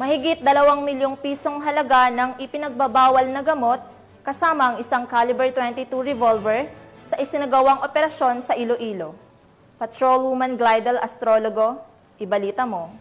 Mahigit 2 milyong pisong halaga ng ipinagbabawal na gamot kasama ang isang caliber 22 revolver sa isinagawang operasyon sa Iloilo. Patrolwoman Glidel Astrologo, ibalita mo.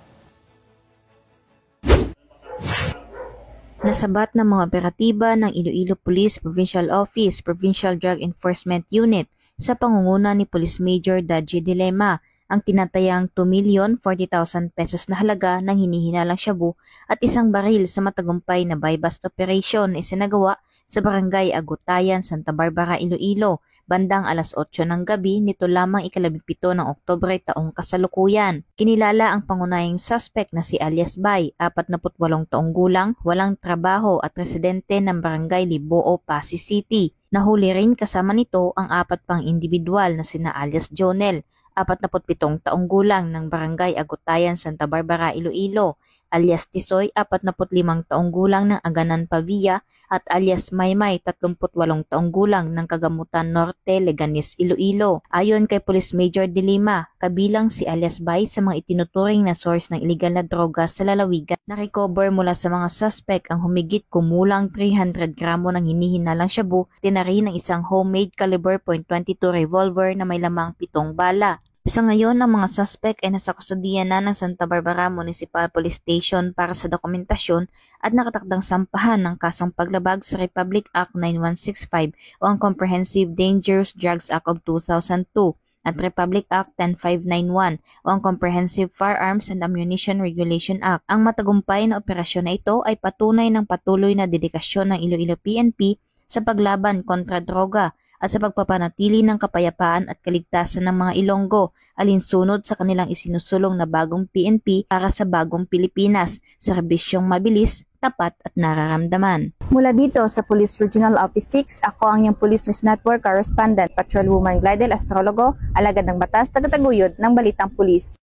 Nasabat ng mga operatiba ng Iloilo Police Provincial Office, Provincial Drug Enforcement Unit sa pangunguna ni Police Major Dadji Dilema ang tinatayang 2,040,000 pesos na halaga ng hinihinalang shabu at isang baril sa matagumpay na buy-bust operation na isinagawa sa Barangay Agutayan, Santa Barbara, Iloilo, bandang alas 8 ng gabi nito lamang ika-17 ng Oktubre taong kasalukuyan. Kinilala ang pangunahing suspect na si alias Bay, 48 taong gulang, walang trabaho at residente ng Barangay Liboo, Pasig City. Nahuli rin kasama nito ang 4 pang individual na sina alias Jonel, 47 taong gulang ng Barangay Agutayan, Santa Barbara, Iloilo, alias Tisoy, 45 taong gulang ng Aganan, Pavia, at alias Maymay, 38 taong gulang ng Kagamutan Norte, Leganes, Iloilo. Ayon kay Police Major Dilema, kabilang si alias Bay sa mga itinuturing na source ng iligal na droga sa lalawigan. Na-recover mula sa mga suspect ang humigit kumulang 300 gramo ng hinihinalang shabu, tinari ng isang homemade caliber .22 revolver na may lamang 7 bala. Sa ngayon, ang mga suspect ay nasa kustudiya na ng Santa Barbara Municipal Police Station para sa dokumentasyon at nakatakdang sampahan ng kasong paglabag sa Republic Act 9165 o ang Comprehensive Dangerous Drugs Act of 2002 at Republic Act 10591 o ang Comprehensive Firearms and Ammunition Regulation Act. Ang matagumpay na operasyon na ito ay patunay ng patuloy na dedikasyon ng Iloilo PNP sa paglaban kontra droga at sa pagpapanatili ng kapayapaan at kaligtasan ng mga Ilonggo, alinsunod sa kanilang isinusulong na bagong PNP para sa bagong Pilipinas, serbisyong mabilis, tapat at nararamdaman. Mula dito sa Police Regional Office 6, ako ang iyong Police News Network Correspondent, Patrolwoman Glidel Astrologo, alagad ng batas, tagataguyod ng Balitang Pulis.